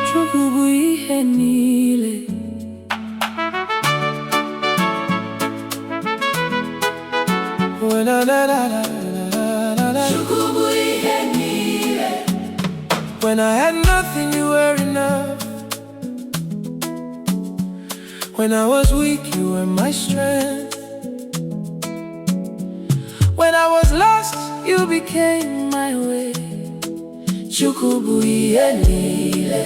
Chukwu bụ ihe niile. Chukwu bụ ihe niile. When I had nothing, you were enough. When I was weak, you were my strength. When I was lost, you became my way. Chukwu bụ ihe niile.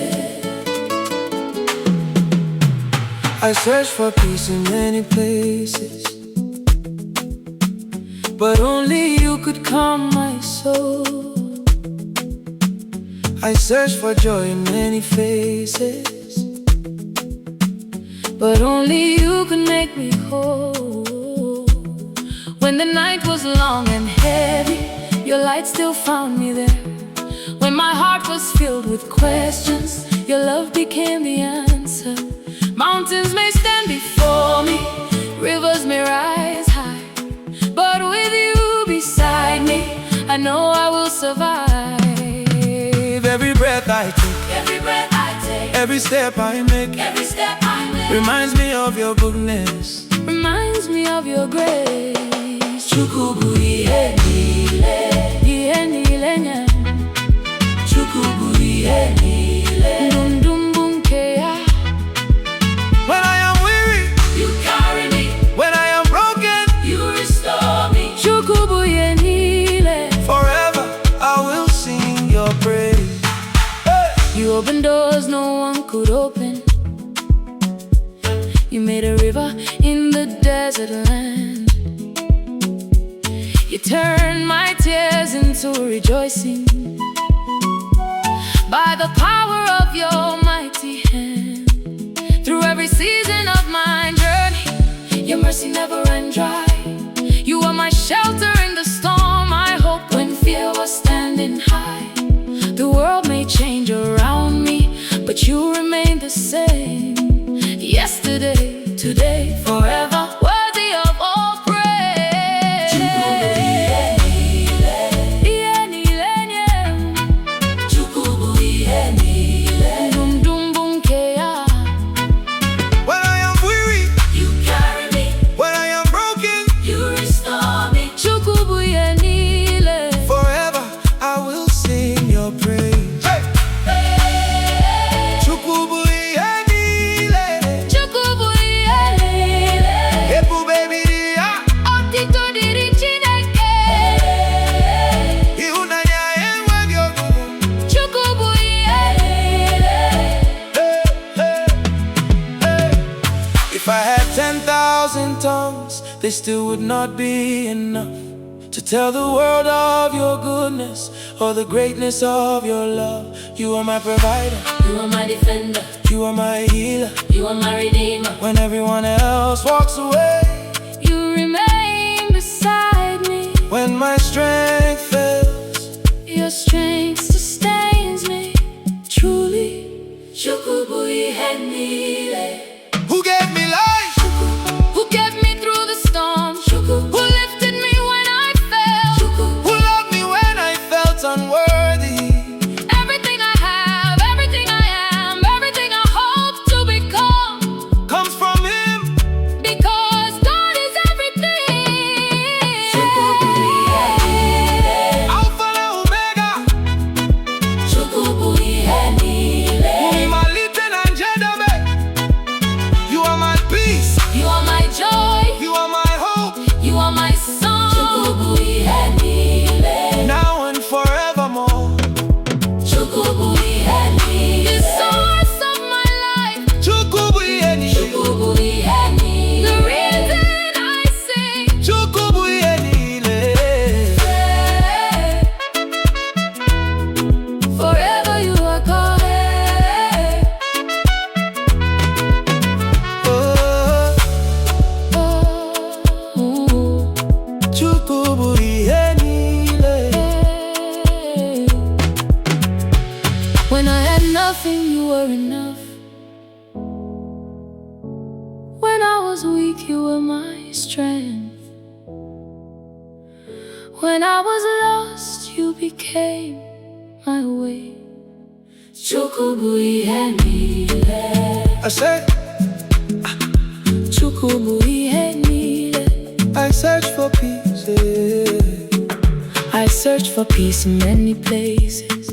I searched for peace in many places, but only you could calm my soul. I searched for joy in many faces, but only you could make me whole. When the night was long and heavy, your light still found me there. When my heart was filled with questions, your love became the answer. Mountains may stand before me, rivers may rise high, but with you beside me, I know I will survive. Every breath I take, every step I make, reminds me of your goodness, reminds me of your grace. Chukwu bụ ihe niile. Ihe niile nye. Chukwu bụ ihe niile. Ndundumbu nke ya. When I am weary, you carry me. When I am broken, you restore me. Chukwu bụ ihe niile. Forever I will sing your praise. You opened doors no one could open. You made a river in the desert land. You turned my tears into rejoicing. By the power of your mighty hand. Through every season of my journey, your mercy never ran dry. You were my shelter in the storm, my hope when fear was standing high. The world may change around me, but you remain the same. Yesterday, today, forever, worthy of all praise. Chukwu bụ ihe niile. Ihe niile nye. Chukwu bụ ihe niile. Ndundumbu nke ya. When I am weary, you carry me. When I am broken, you restore me. Chukwu bụ ihe niile. Forever I will sing your praise. Chukwu bụ ihe niile. Chukwu bụ ihe niile. Ebube dịrị ya. Otito dịrị Chineke. Ịhụnanya enweghị ọgwụgwụ. Chukwu bụ ihe niile. If I had 10,000 tongues, they still would not be enough to tell the world of your goodness or the greatness of your love. You are my provider, You are my defender, you are my healer. you are my redeemer. When everyone else walks away, You remain beside me. when my strength fails, Your strength sustains me. Truly, Chukwu bụ ihe niile. who gave me life, Who kept me through the storm? Chukwu. Who lifted me when I fell? who loved me when I felt unworthy. Everything I have, everything I am, everything I hope to become, Comes from him, because When I was lost, you became my way. Chukwu Bụ Ihe Niile. I say, Chukwu Bụ Ihe Niile. I search for peace, yeah. I search for peace in many places,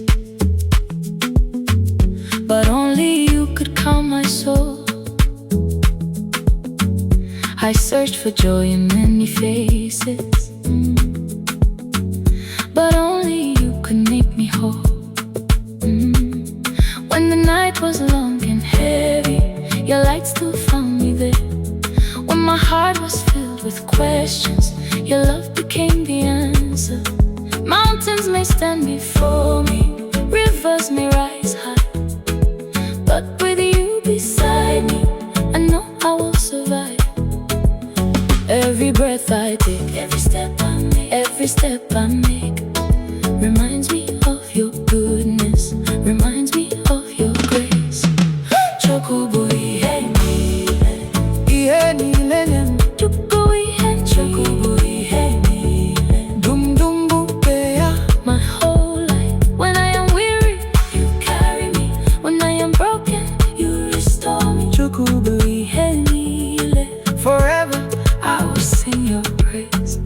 but only you could calm my soul. I searched for joy in many faces, but only you could make me whole. When the night was long and heavy, your light still found me there. When my heart was filled with questions, your love became the answer. Mountains may stand before me, rivers may rise high, but with you beside me, I know I will survive. Every breath I take, every step I make reminds me of your goodness, reminds me of your grace. Chukwu Bụ Ihe Niile. Ihe niile, Chukwu Bụ Ihe Niile. dum dum buke ya. My whole life, when I am weary, you carry me. When I am broken, you restore me. Chukwu Bụ Ihe Niile. forever. I will sing your praise.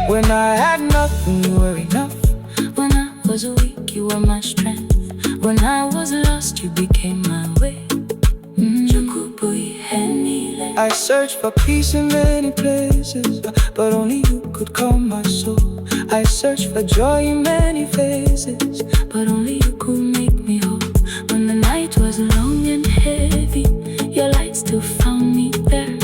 When I had nothing, you were enough. When I was weak, you were my strength. When I was lost, you became my way. Chukwu Bụ Ihe Niile. I searched for peace in many places, but only you could calm my soul. I searched for joy in many faces, But only you could make me whole. When the night was long and heavy, your light still found me there.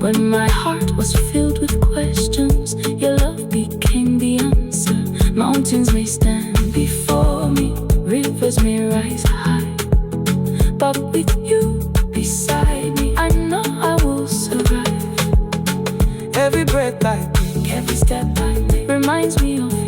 When my heart was filled with questions, your love became the answer. Mountains may stand before me, rivers may rise high, but with you beside me, I know I will survive. every breath I take. Every step I make reminds me of you.